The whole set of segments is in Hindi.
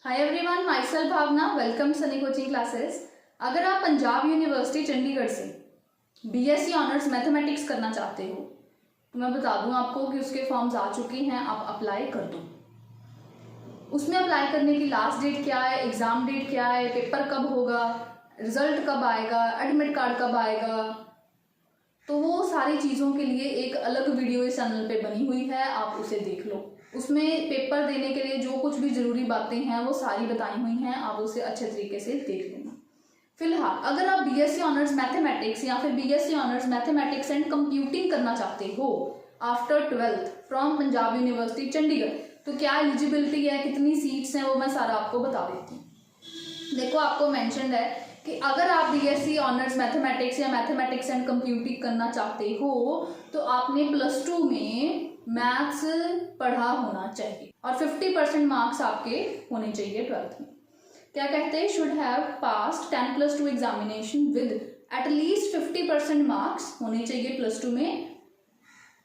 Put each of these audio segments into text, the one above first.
हाय everyone, myself Bhavna. Welcome Sunny coaching classes. अगर आप पंजाब यूनिवर्सिटी चंडीगढ़ से बीएससी ऑनर्स मैथमेटिक्स करना चाहते हो तो मैं बता दूं आपको कि उसके फॉर्म्स आ चुके हैं, आप अप्लाई कर दो। उसमें अप्लाई करने की लास्ट डेट क्या है, एग्ज़ाम डेट क्या है, पेपर कब होगा, रिजल्ट कब आएगा, एडमिट कार्ड कब आएगा, तो वो सारी चीज़ों के लिए एक अलग वीडियो इस चैनल पे बनी हुई है, आप उसे देख लो। उसमें पेपर देने के लिए जो कुछ भी ज़रूरी बातें हैं वो सारी बताई हुई हैं, आप उसे अच्छे तरीके से देख लेना। फिलहाल अगर आप बीएससी ऑनर्स मैथमेटिक्स या फिर BSc honours mathematics and computing करना चाहते हो after 12th from Punjab university Chandigarh, तो क्या एलिजिबिलिटी है, कितनी सीट्स हैं, वो मैं सारा आपको बता देती हूँ। देखो, आपको मैंशनड है कि अगर आप बीएससी ऑनर्स मैथमेटिक्स या मैथमेटिक्स एंड कंप्यूटिंग करना चाहते हो तो आपने +2 में मैथ्स पढ़ा होना चाहिए और 50% मार्क्स आपके होने चाहिए 12th में। क्या कहते हैं, should have passed 10+2 examination with at least 50% marks होने चाहिए +2 में।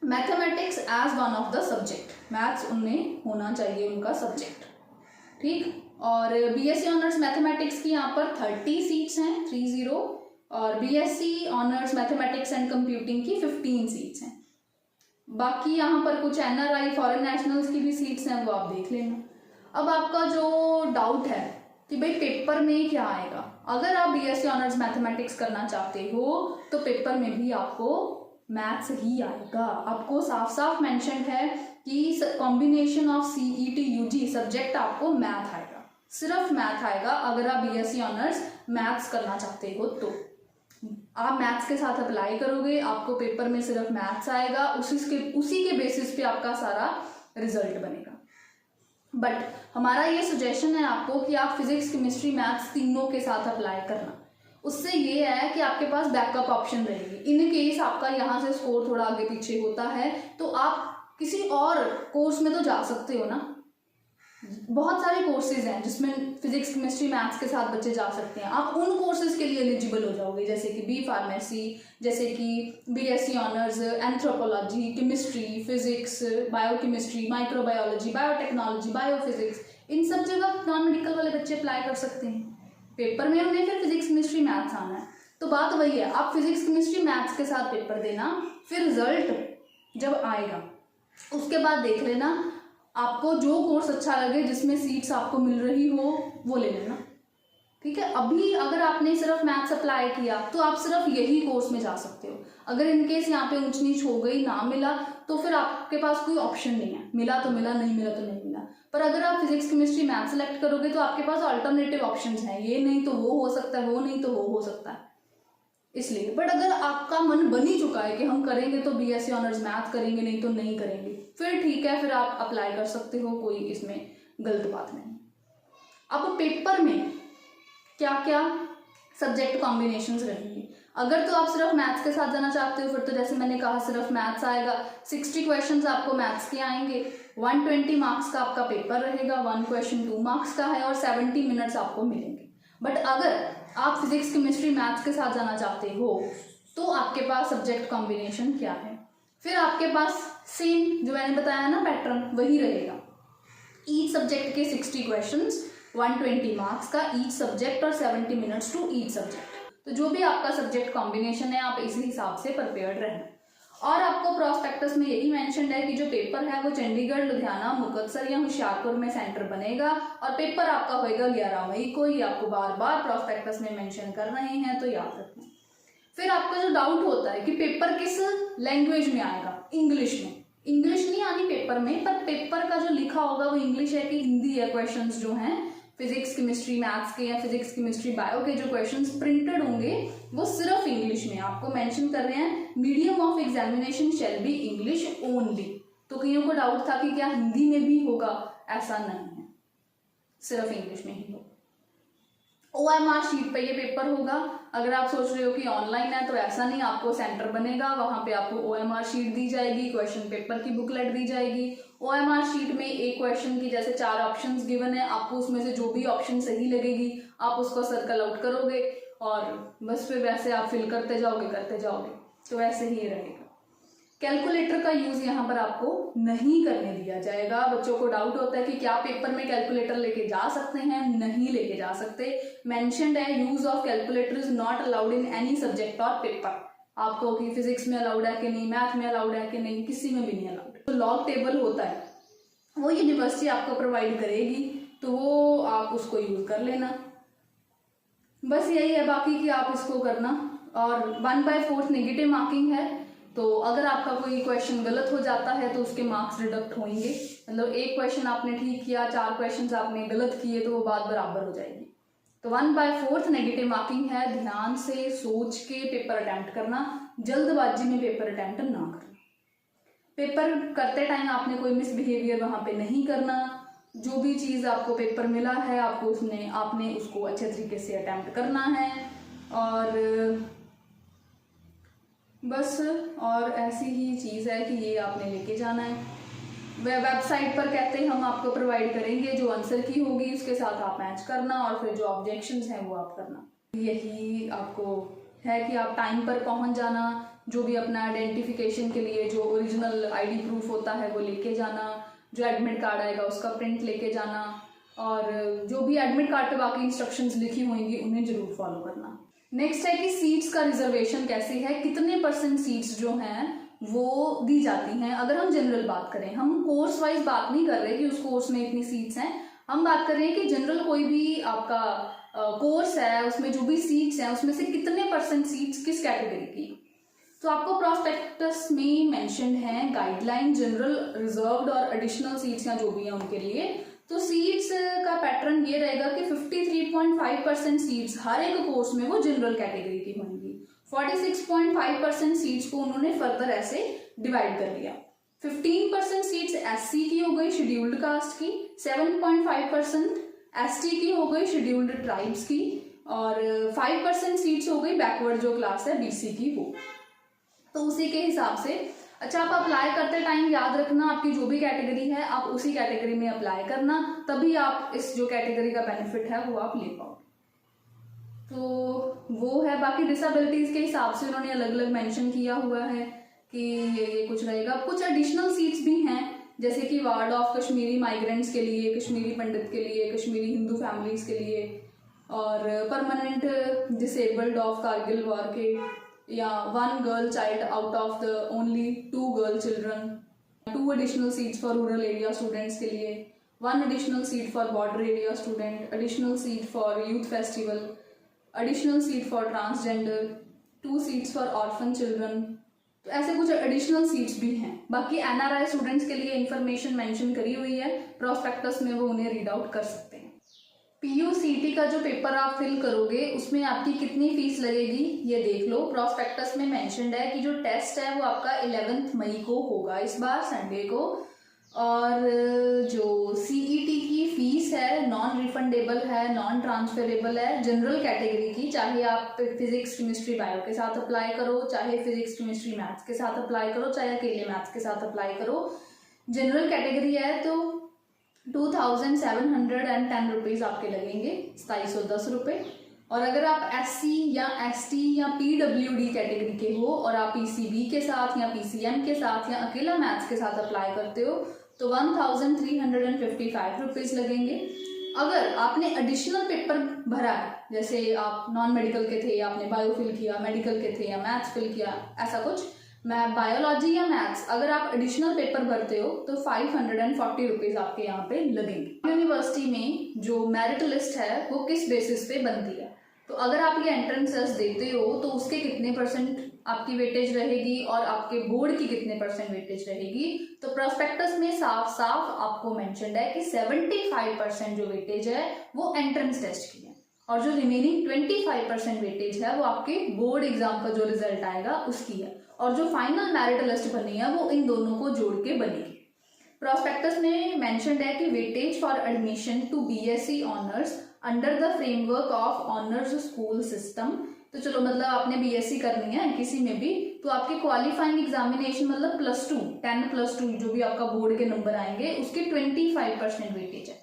Mathematics as one of the subject, maths उनमें होना चाहिए उनका सब्जेक्ट, ठीक। और बीएससी ऑनर्स मैथमेटिक्स की यहाँ पर 30 सीट्स हैं, 30, और BSc honours mathematics and computing की 15 सीट्स हैं। बाकी यहाँ पर कुछ एनआरआई फॉरेन नेशनल्स की भी सीट्स हैं, वो आप देख लेना। अब आपका जो डाउट है कि भाई पेपर में क्या आएगा, अगर आप बीएससी ऑनर्स मैथमेटिक्स करना चाहते हो तो पेपर में भी आपको मैथ्स ही आएगा। आपको साफ साफ मेंशन है कि combination of CET UG subject आपको मैथ आएगा, सिर्फ मैथ आएगा। अगर आप बीएससी ऑनर्स मैथ्स करना चाहते हो तो आप मैथ्स के साथ अप्लाई करोगे, आपको पेपर में सिर्फ मैथ्स आएगा, उसी के बेसिस पे आपका सारा रिजल्ट बनेगा। बट हमारा ये सजेशन है आपको कि आप फिजिक्स, केमिस्ट्री, मैथ्स तीनों के साथ अप्लाई करना। उससे ये है कि आपके पास बैकअप ऑप्शन रहेगी। इन केस आपका यहाँ से स्कोर थोड़ा आगे पीछे होता है तो आप किसी और कोर्स में तो जा सकते हो ना। बहुत सारे कोर्सेज हैं जिसमें फिजिक्स, केमिस्ट्री, मैथ्स के साथ बच्चे जा सकते हैं। आप उन कोर्सेज के लिए एलिजिबल हो जाओगे, जैसे कि बी फार्मेसी, जैसे कि BSc honours anthropology, chemistry, physics, biochemistry, microbiology, biotechnology, biophysics. इन सब जगह नॉन मेडिकल वाले बच्चे अप्लाई कर सकते हैं। पेपर में उन्हें फिर फिजिक्स, केमिस्ट्री, मैथ्स आना है, तो बात वही है, आप फिजिक्स, केमिस्ट्री, मैथ्स के साथ पेपर देना, फिर रिजल्ट जब आएगा उसके बाद देख लेना आपको जो कोर्स अच्छा लगे, जिसमें सीट्स आपको मिल रही हो वो ले लेना, ठीक है। अभी अगर आपने सिर्फ मैथ्स अप्लाई किया तो आप सिर्फ यही कोर्स में जा सकते हो। अगर इनकेस यहाँ पे ऊंच नीच हो गई, ना मिला, तो फिर आपके पास कोई ऑप्शन नहीं है, मिला तो मिला, नहीं मिला तो नहीं मिला। पर अगर आप फिजिक्स, केमिस्ट्री, मैथ्स सेलेक्ट करोगे तो आपके पास अल्टरनेटिव ऑप्शन है, ये नहीं तो वो हो सकता है, वो नहीं तो वो हो सकता है, इसलिए। बट अगर आपका मन बन ही चुका है कि हम करेंगे तो बीएससी ऑनर्स मैथ करेंगे, नहीं तो नहीं करेंगे, फिर ठीक है, फिर आप अप्लाई कर सकते हो, कोई इसमें गलत बात नहीं। अब पेपर में क्या क्या सब्जेक्ट कॉम्बिनेशंस रहेंगे। अगर तो आप सिर्फ मैथ्स के साथ जाना चाहते हो फिर तो जैसे मैंने कहा सिर्फ मैथ्स आएगा। 60 क्वेश्चंस आपको मैथ्स के आएंगे, 120 मार्क्स का आपका पेपर रहेगा, 1 क्वेश्चन 2 मार्क्स का है और 70 मिनट्स आपको मिलेंगे। बट अगर आप फिजिक्स, केमिस्ट्री, मैथ्स के साथ जाना चाहते हो तो आपके पास सब्जेक्ट कॉम्बिनेशन क्या है, फिर आपके पास सेम जो मैंने बताया ना पैटर्न वही रहेगा। ईच सब्जेक्ट के 60 क्वेश्चंस, 120 मार्क्स का ईच सब्जेक्ट और 70 मिनट्स टू ईच सब्जेक्ट। तो जो भी आपका सब्जेक्ट कॉम्बिनेशन है आप इसी हिसाब से प्रिपेयर्ड रहना। और आपको प्रॉस्पेक्टस में यही मेंशन है कि जो पेपर है वो चंडीगढ़, लुधियाना, मुक्तसर या होशियारपुर में सेंटर बनेगा और पेपर आपका होएगा 11 मई को। ये आपको बार बार प्रॉस्पेक्टस में मेंशन कर रहे हैं, तो याद रखना। फिर आपका जो डाउट होता है कि पेपर किस लैंग्वेज में आएगा, इंग्लिश में। इंग्लिश नहीं आनी पेपर में, पर पेपर का जो लिखा होगा वो इंग्लिश है कि हिंदी है। क्वेश्चंस जो हैं फिजिक्स, केमिस्ट्री, मैथ्स के या फिजिक्स, केमिस्ट्री, बायो के जो क्वेश्चंस प्रिंटेड होंगे वो सिर्फ इंग्लिश में। आपको मेंशन कर रहे हैं medium of examination shall be English only. तो कईयों को डाउट था कि क्या हिंदी में भी होगा, ऐसा नहीं है, सिर्फ इंग्लिश में ही होगा। OMR शीट पे ये पेपर होगा। अगर आप सोच रहे हो कि ऑनलाइन है तो ऐसा नहीं, आपको सेंटर बनेगा, वहां पे आपको OMR शीट दी जाएगी, क्वेश्चन पेपर की बुकलेट दी जाएगी। OMR शीट में एक क्वेश्चन की जैसे 4 ऑप्शंस गिवन है, आपको उसमें से जो भी ऑप्शन सही लगेगी आप उसको सर्कल आउट करोगे और बस फिर वैसे आप फिल करते जाओगे, तो वैसे ही रहेगा। कैलकुलेटर का यूज यहाँ पर आपको नहीं करने दिया जाएगा। बच्चों को डाउट होता है कि क्या पेपर में कैलकुलेटर लेके जा सकते हैं, नहीं लेके जा सकते। मेंशन्ड है use of calculator is not allowed in any subject और पेपर। आपको कि फिजिक्स में अलाउड है कि नहीं, मैथ में अलाउड है कि नहीं, किसी में भी नहीं अलाउड। तो लॉग टेबल होता है वो यूनिवर्सिटी आपको प्रोवाइड करेगी, तो वो आप उसको यूज कर लेना। बस यही है, बाकी कि आप इसको करना। और 1/4 नेगेटिव मार्किंग है, तो अगर आपका कोई क्वेश्चन गलत हो जाता है तो उसके मार्क्स डिडक्ट होंगे। मतलब एक क्वेश्चन आपने ठीक किया, 4 क्वेश्चन आपने गलत किए, तो वो बात बराबर हो जाएगी। तो 1/4 नेगेटिव मार्किंग है। ध्यान से सोच के पेपर अटेम्प्ट करना, जल्दबाजी में पेपर अटेम्प्ट ना करना। पेपर करते टाइम आपने कोई मिसबिहेवियर वहां पे नहीं करना। जो भी चीज़ आपको पेपर मिला है आपको आपने उसको अच्छे तरीके से अटेम्प्ट करना है। और बस और ऐसी ही चीज़ है कि ये आपने लेके जाना है। वेबसाइट पर कहते हैं हम आपको प्रोवाइड करेंगे, जो आंसर की होगी उसके साथ आप मैच करना और फिर जो ऑब्जेक्शंस हैं वो आप करना। यही आपको है कि आप टाइम पर पहुंच जाना, जो भी अपना आइडेंटिफिकेशन के लिए जो ओरिजिनल आईडी प्रूफ होता है वो लेके जाना, जो एडमिट कार्ड आएगा उसका प्रिंट लेके जाना, और जो भी एडमिट कार्ड पे बाकी इंस्ट्रक्शंस लिखी होंगी उन्हें जरूर फॉलो करना। नेक्स्ट है कि सीट्स का रिजर्वेशन कैसे है, कितने % सीट्स जो हैं वो दी जाती हैं। अगर हम जनरल बात करें, हम कोर्स वाइज बात नहीं कर रहे कि उस कोर्स में इतनी सीट्स हैं, हम बात कर रहे हैं कि जनरल कोई भी आपका कोर्स है उसमें जो भी सीट्स हैं उसमें से कितने % सीट्स किस कैटेगरी की। तो आपको प्रोस्पेक्टस में मेंशन्ड है गाइडलाइन, जनरल, रिजर्व्ड और एडिशनल सीट्स या जो भी हैं उनके लिए। तो सीट्स का पैटर्न ये रहेगा कि 53.5% सीट्स हर एक कोर्स में वो जनरल कैटेगरी की होंगी। 46.5% सीट्स को उन्होंने फर्दर ऐसे डिवाइड कर लिया। 15% सीट्स एससी की हो गई, शेड्यूल्ड कास्ट की। 7.5% एसटी की हो गई, शेड्यूल्ड ट्राइब्स की। और 5% सीट्स हो गई बैकवर्ड जो क्लास है बीसी की वो। तो उसी के हिसाब से अच्छा, आप अप्लाई करते टाइम याद रखना आपकी जो भी कैटेगरी है आप उसी कैटेगरी में अप्लाई करना, तभी आप इस जो कैटेगरी का बेनिफिट है वो आप ले पाओ। तो वो है। बाकी डिसेबिलिटीज के हिसाब से उन्होंने अलग अलग मेंशन किया हुआ है कि ये कुछ रहेगा। कुछ एडिशनल सीट्स भी हैं, जैसे कि वार्ड ऑफ कश्मीरी माइग्रेंट्स के लिए, कश्मीरी पंडित के लिए, कश्मीरी हिंदू फैमिलीज के लिए, और permanent disabled of Kargil war के, या 1 girl child out of the only 2 girl children. 2 additional seats for rural area students के लिए, 1 additional seat for border area student, additional seat for youth festival, additional seat for transgender, 2 seats for orphan children. तो ऐसे कुछ एडिशनल सीट्स भी हैं। बाकी एनआरआई स्टूडेंट्स के लिए इंफॉर्मेशन मेंशन करी हुई है प्रोस्पेक्टस में, वो उन्हें रीड आउट कर सकते हैं। पीयूसीटी का जो पेपर आप फिल करोगे उसमें आपकी कितनी फीस लगेगी ये देख लो। प्रोस्पेक्टस में मेंशन्ड है कि जो टेस्ट है वो आपका 11 मई को होगा, इस बार संडे को। और जो सीईटी की फीस है नॉन रिफंडेबल है, नॉन ट्रांसफरेबल है जनरल कैटेगरी की। चाहे आप फिजिक्स केमिस्ट्री बायो के साथ अप्लाई करो, चाहे फिजिक्स केमिस्ट्री मैथ्स के साथ अप्लाई करो, चाहे अकेले मैथ्स के साथ अप्लाई करो, जनरल कैटेगरी है तो 2710 रुपीज़ आपके लगेंगे, 2710 रुपये। और अगर आप एससी या एसटी या पीडब्ल्यूडी कैटेगरी के हो और आप पीसीबी के साथ या पीसीएम के साथ या अकेला मैथ्स के साथ अप्लाई करते हो तो 1355 रुपीज़ लगेंगे। अगर आपने एडिशनल पेपर भरा है, जैसे आप नॉन मेडिकल के थे, आपने बायो फिल किया, मेडिकल के थे या मैथ्स फिल किया, ऐसा कुछ, मैं बायोलॉजी या मैथ्स, अगर आप एडिशनल पेपर भरते हो तो 540 रुपीज़ आपके यहाँ पे लगेंगे। यूनिवर्सिटी में जो मेरिट लिस्ट है वो किस बेसिस पे बनती है, तो अगर आप ये एंट्रेंस टेस्ट देते हो तो उसके कितने % आपकी वेटेज रहेगी और आपके बोर्ड की कितने % वेटेज रहेगी। तो प्रोस्पेक्टस में साफ साफ आपको मेंशन्ड है कि 75% जो वेटेज है वो एंट्रेंस टेस्ट की है और जो रिमेनिंग 25% वेटेज है वो आपके बोर्ड एग्जाम का जो रिजल्ट आएगा उसकी है, और जो फाइनल मेरिट लिस्ट बनी है वो इन दोनों को जोड़ के बनेगी। प्रोस्पेक्टस में मेंशन्ड है कि weightage for admission to BSc honours under the framework of honours school system. तो चलो मतलब आपने बीएससी करनी है किसी में भी, तो आपके क्वालिफाइंग एग्जामिनेशन मतलब +2 10+2 जो भी आपका बोर्ड के नंबर आएंगे उसके 25% वेटेज है,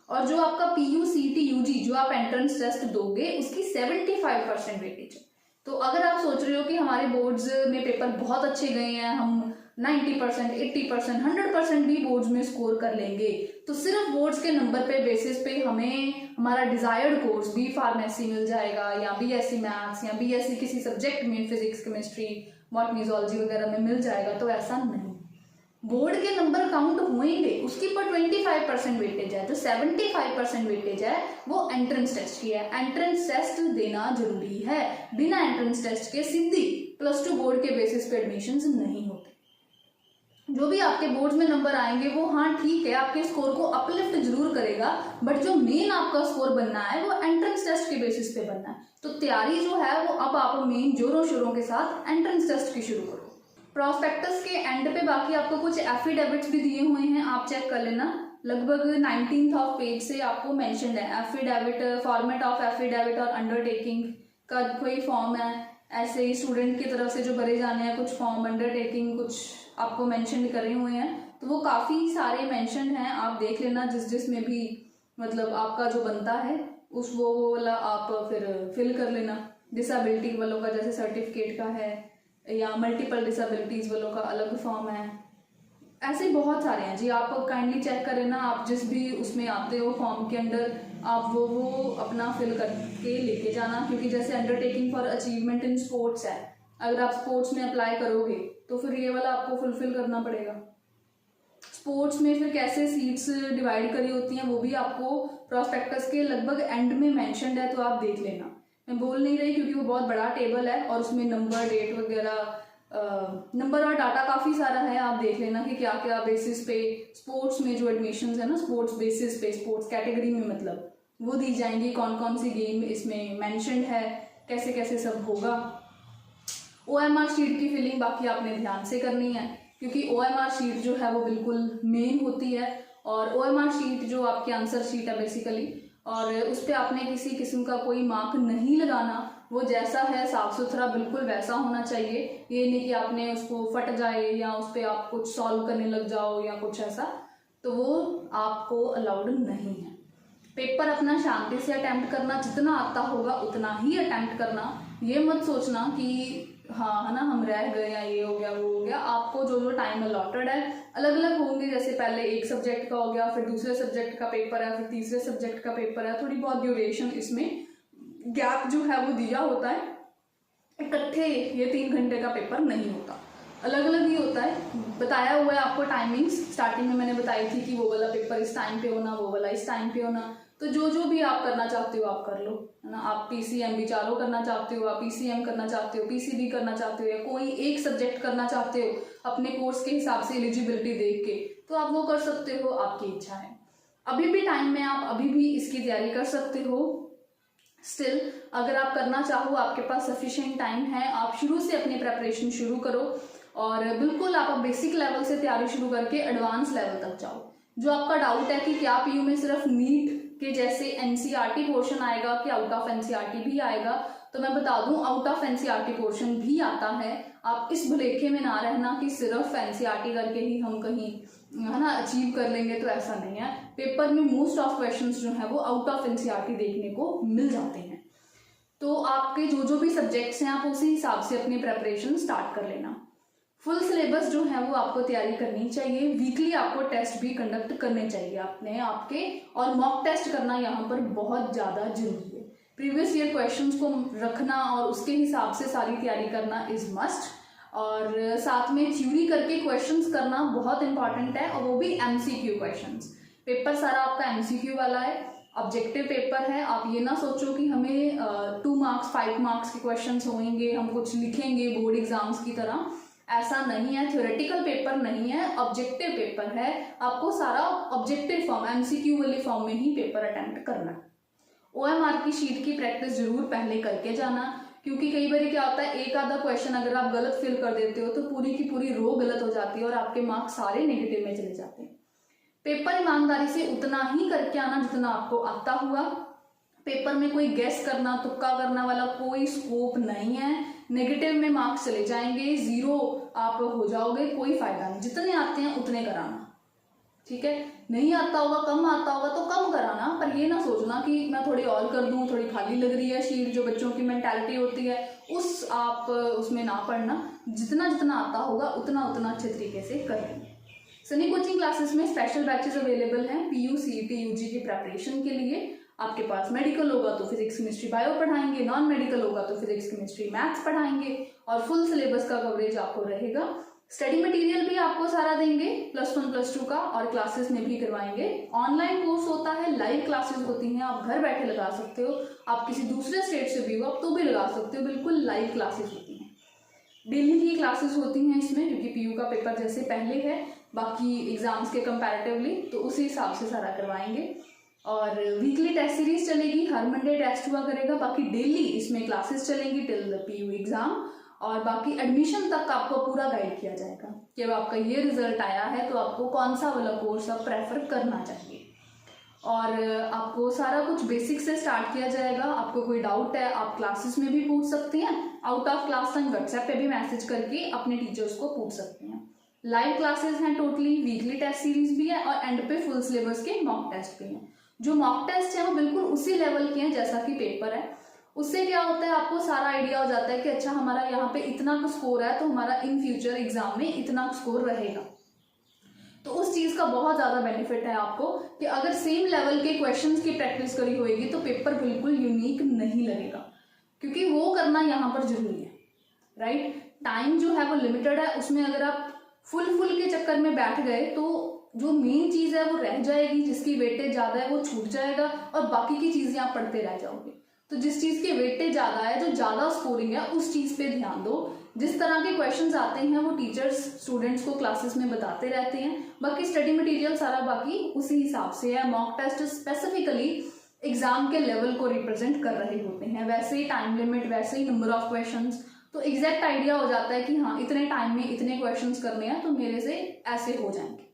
और जो आपका पीयूसीटी यूजी जो आप एंट्रेंस टेस्ट दोगे उसकी 75% वेटेज है। तो अगर आप सोच रहे हो कि हमारे बोर्ड्स में पेपर बहुत अच्छे गए हैं, हम 90%, 80%, 100% भी बोर्ड्स में स्कोर कर लेंगे। तो सिर्फ बोर्ड्स के नंबर पे बेसिस पे हमें हमारा डिजायर्ड कोर्स बी फार्मेसी मिल जाएगा या बीएससी मैथ्स या बीएससी किसी सब्जेक्ट में फिजिक्स, केमिस्ट्री, बॉटनी, जूलॉजी वगैरह में मिल जाएगा, तो ऐसा नहीं। बोर्ड के नंबर काउंट होंगे, उसकी पर 25% वेटेज है। जो 75% वेटेज है वो एंट्रेंस टेस्ट की है। एंट्रेंस टेस्ट देना जरूरी है, बिना एंट्रेंस टेस्ट के सीधी +2 बोर्ड के बेसिस पे एडमिशंस नहीं होते। जो भी आपके बोर्ड में नंबर आएंगे वो हाँ ठीक है, आपके स्कोर को अपलिफ्ट जरूर करेगा, बट जो मेन आपका स्कोर बनना है वो एंट्रेंस टेस्ट के बेसिस पे बनना है। तो तैयारी जो है वो अब आप मेन जोरों शोरों के साथ एंट्रेंस टेस्ट की शुरू करो। प्रोस्पेक्टस के एंड पे बाकी आपको कुछ एफिडेविट्स भी दिए हुए हैं, आप चेक कर लेना। लगभग 19th पेज से आपको मेंशन्ड है एफिडेविट, फॉर्मेट ऑफ एफिडेविट और अंडरटेकिंग का कोई फॉर्म है, ऐसे ही स्टूडेंट की तरफ से जो भरे जाने हैं कुछ फॉर्म, अंडरटेकिंग कुछ आपको मेंशन करे हुए हैं। तो वो काफ़ी सारे मेंशन हैं, आप देख लेना जिस में भी मतलब आपका जो बनता है उस वो वाला आप फिर फिल कर लेना। डिसेबिलिटी वालों का जैसे सर्टिफिकेट का है या मल्टीपल डिसेबिलिटीज वालों का अलग फॉर्म है, ऐसे बहुत सारे हैं जी। आप काइंडली चेक करें ना, आप जिस भी उसमें आते हो फॉर्म के अंडर आप वो अपना फिल करके लेके जाना। क्योंकि जैसे undertaking for achievement in sports है, अगर आप स्पोर्ट्स में अप्लाई करोगे तो फिर ये वाला आपको फुलफिल करना पड़ेगा। स्पोर्ट्स में फिर कैसे सीट्स डिवाइड करी होती हैं वो भी आपको प्रोस्पेक्टस के लगभग एंड में मेंशन्ड है, तो आप देख लेना। मैं बोल नहीं रही क्योंकि वो बहुत बड़ा टेबल है और उसमें नंबर, डेट वगैरह, नंबर और डाटा काफ़ी सारा है, आप देख लेना कि क्या क्या बेसिस पे स्पोर्ट्स में जो एडमिशन्स है ना, स्पोर्ट्स बेसिस पे, स्पोर्ट्स कैटेगरी में मतलब वो दी जाएंगी, कौन कौन सी गेम इसमें मेंशन्ड है, कैसे कैसे सब होगा। OMR शीट की फिलिंग बाकी आपने ध्यान से करनी है, क्योंकि OMR शीट जो है वो बिल्कुल मेन होती है। और OMR शीट जो आपकी आंसर शीट है बेसिकली, और उस पर आपने किसी किस्म का कोई मार्क नहीं लगाना, वो जैसा है साफ सुथरा बिल्कुल वैसा होना चाहिए। ये नहीं कि आपने उसको फट जाए या उस पर आप कुछ सॉल्व करने लग जाओ या कुछ ऐसा, तो वो आपको अलाउड नहीं है। पेपर अपना शांति से अटेम्प्ट करना, जितना आता होगा उतना ही अटेम्प्ट करना। ये मत सोचना कि हाँ है ना हम रह गए या ये हो गया वो हो गया। आपको जो जो टाइम अलॉटेड है अलग अलग होंगे, जैसे पहले एक सब्जेक्ट का हो गया, फिर दूसरे सब्जेक्ट का पेपर है, फिर तीसरे सब्जेक्ट का पेपर है, थोड़ी बहुत ड्यूरेशन इसमें गैप जो है वो दिया होता है। इकट्ठे ये 3 घंटे का पेपर नहीं होता, अलग अलग ही होता है। बताया हुआ है आपको टाइमिंग्स, स्टार्टिंग में मैंने बताई थी कि वो वाला पेपर इस टाइम पे होना, वो वाला इस टाइम पे होना। तो जो जो भी आप करना चाहते हो आप कर लो, है ना। आप PCM भी चालू करना चाहते हो, आप PCM करना चाहते हो, PCB करना चाहते हो, या कोई एक सब्जेक्ट करना चाहते हो अपने कोर्स के हिसाब से एलिजिबिलिटी देख के, तो आप वो कर सकते हो, आपकी इच्छा है। अभी भी टाइम में आप अभी भी इसकी तैयारी कर सकते हो। स्टिल अगर आप करना चाहो, आपके पास सफिशिएंट टाइम है, आप शुरू से अपनी प्रेपरेशन शुरू करो और बिल्कुल आप बेसिक लेवल से तैयारी शुरू करके एडवांस लेवल तक जाओ। जो आपका डाउट है कि क्या PU में सिर्फ नीट के जैसे NCERT पोर्शन आएगा कि आउट ऑफ NCERT भी आएगा, तो मैं बता दूं आउट ऑफ NCERT पोर्शन भी आता है। आप इस भुलेखे में ना रहना कि सिर्फ NCERT करके ही हम कहीं है ना अचीव कर लेंगे, तो ऐसा नहीं है। पेपर में मोस्ट ऑफ क्वेश्चंस जो है वो आउट ऑफ NCERT देखने को मिल जाते हैं। तो आपके जो जो भी सब्जेक्ट्स हैं आप उसी हिसाब से अपनी प्रेपरेशन स्टार्ट कर लेना। फुल सिलेबस जो है वो आपको तैयारी करनी चाहिए। वीकली आपको टेस्ट भी कंडक्ट करने चाहिए अपने आपके, और मॉक टेस्ट करना यहाँ पर बहुत ज़्यादा जरूरी है। प्रीवियस ईयर क्वेश्चंस को रखना और उसके हिसाब से सारी तैयारी करना इज मस्ट, और साथ में थ्योरी करके क्वेश्चंस करना बहुत इंपॉर्टेंट है, और वो भी MCQ क्वेश्चंस। पेपर सारा आपका MCQ वाला है, ऑब्जेक्टिव पेपर है। आप ये ना सोचो कि हमें 2 मार्क्स 5 मार्क्स के क्वेश्चंस होंगे, हम कुछ लिखेंगे बोर्ड एग्जाम्स की तरह, ऐसा नहीं है। थ्योरेटिकल पेपर नहीं है, ऑब्जेक्टिव पेपर है। आपको सारा ऑब्जेक्टिव फॉर्म MCQ वाली फॉर्म में ही पेपर अटेम्प्ट करना है। OMR की शीट की प्रैक्टिस जरूर पहले करके जाना, क्योंकि कई बार क्या होता है एक आधा क्वेश्चन अगर आप गलत फिल कर देते हो तो पूरी की पूरी रो गलत हो जाती है और आपके मार्क्स सारे नेगेटिव में चले जाते हैं। पेपर ईमानदारी से उतना ही करके आना जितना आपको आता हुआ। पेपर में कोई गेस करना, तुक्का करना वाला कोई स्कोप नहीं है। नेगेटिव में मार्क्स चले जाएंगे, 0 आप हो जाओगे, कोई फायदा नहीं। जितने आते हैं उतने कराना, ठीक है। नहीं आता होगा, कम आता होगा तो कम कराना, पर ये ना सोचना ना कि मैं थोड़ी और कर दूं, थोड़ी खाली लग रही है शीट, जो बच्चों की मेंटालिटी होती है आप उसमें ना पढ़ना। जितना जितना आता होगा उतना उतना अच्छे तरीके से कर लेंगे। सनी कोचिंग क्लासेस में स्पेशल बैचेस अवेलेबल हैं PU CET UG की प्रेपरेशन के लिए। आपके पास मेडिकल होगा तो फिजिक्स केमिस्ट्री बायो पढ़ाएंगे, नॉन मेडिकल होगा तो फिजिक्स केमिस्ट्री मैथ्स पढ़ाएंगे, और फुल सिलेबस का कवरेज आपको रहेगा। स्टडी मटेरियल भी आपको सारा देंगे +1 +2 का, और क्लासेस में भी करवाएंगे। ऑनलाइन कोर्स होता है, लाइव क्लासेस होती हैं, आप घर बैठे लगा सकते हो, आप किसी दूसरे स्टेट से भी हो आप तो भी लगा सकते हो, बिल्कुल लाइव क्लासेस होती हैं। डेली की क्लासेस होती हैं इसमें, क्योंकि PU का पेपर जैसे पहले है बाकी एग्जाम्स के कंपैरेटिवली, तो उसी हिसाब से सारा करवाएंगे। और वीकली टेस्ट सीरीज चलेगी, हर मंडे टेस्ट हुआ करेगा, बाकी डेली इसमें क्लासेस चलेंगी टिल द PU एग्जाम, और बाकी एडमिशन तक आपको पूरा गाइड किया जाएगा कि अब आपका ये रिजल्ट आया है तो आपको कौन सा वाला कोर्स आप प्रेफर करना चाहिए। और आपको सारा कुछ बेसिक से स्टार्ट किया जाएगा। आपको कोई डाउट है आप क्लासेस में भी पूछ सकते हैं, out of class time WhatsApp पे भी मैसेज करके अपने टीचर्स को पूछ सकते हैं। लाइव क्लासेस हैं टोटली, वीकली टेस्ट सीरीज भी है, और एंड पे फुल सिलेबस के मॉक टेस्ट भी हैं। जो मॉक टेस्ट है वो बिल्कुल उसी लेवल के हैं जैसा कि पेपर है। उससे क्या होता है, आपको सारा आइडिया हो जाता है कि अच्छा हमारा यहाँ पे इतना स्कोर है तो हमारा इन फ्यूचर एग्जाम में इतना स्कोर रहेगा। तो उस चीज़ का बहुत ज़्यादा बेनिफिट है आपको कि अगर सेम लेवल के क्वेश्चंस की प्रैक्टिस करी होगी तो पेपर बिल्कुल यूनिक नहीं लगेगा, क्योंकि वो करना यहाँ पर जरूरी है, राइट। टाइम जो है वो लिमिटेड है, उसमें अगर आप फुल के चक्कर में बैठ गए तो जो मेन चीज़ है वो रह जाएगी, जिसकी वेटेज ज़्यादा है वो छूट जाएगा, और बाकी की चीज़ें आप पढ़ते रह जाओगे। तो जिस चीज़ की वेटेज ज़्यादा है, जो ज़्यादा स्कोरिंग है, उस चीज़ पे ध्यान दो। जिस तरह के क्वेश्चंस आते हैं वो टीचर्स स्टूडेंट्स को क्लासेस में बताते रहते हैं, बाकी स्टडी मटेरियल सारा बाकी उसी हिसाब से है। मॉक टेस्ट स्पेसिफिकली एग्जाम के लेवल को रिप्रेजेंट कर रहे होते हैं, वैसे ही टाइम लिमिट, वैसे ही नंबर ऑफ क्वेश्चंस, तो एग्जैक्ट आइडिया हो जाता है कि हाँ इतने टाइम में इतने क्वेश्चंस करने हैं तो मेरे से ऐसे हो जाएंगे।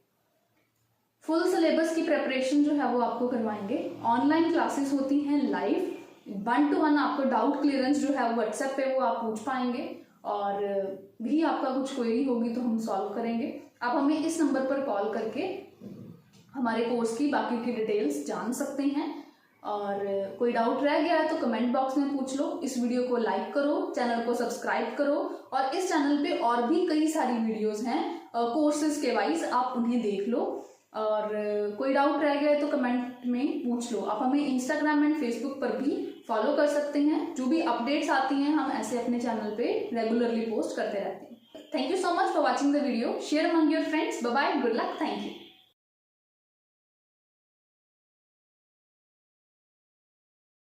फुल सिलेबस की प्रेपरेशन जो है वो आपको करवाएंगे। ऑनलाइन क्लासेस होती हैं लाइव, 1 to 1 आपको डाउट क्लियरेंस जो है व्हाट्सएप पे वो आप पूछ पाएंगे, और भी आपका कुछ क्वेरी होगी तो हम सॉल्व करेंगे। आप हमें इस नंबर पर कॉल करके हमारे कोर्स की बाकी की डिटेल्स जान सकते हैं। और कोई डाउट रह गया है तो कमेंट बॉक्स में पूछ लो। इस वीडियो को लाइक करो, चैनल को सब्सक्राइब करो, और इस चैनल पे और भी कई सारी वीडियोस हैं कोर्सेज के वाइज, आप उन्हें देख लो। और कोई डाउट रह गया है तो कमेंट में पूछ लो। आप हमें इंस्टाग्राम एंड फेसबुक पर भी फॉलो कर सकते हैं, जो भी अपडेट्स आती हैं हम ऐसे अपने चैनल पे रेगुलरली पोस्ट करते रहते हैं। Thank you so much for watching the video. Share among your friends. Bye bye, good luck, thank you.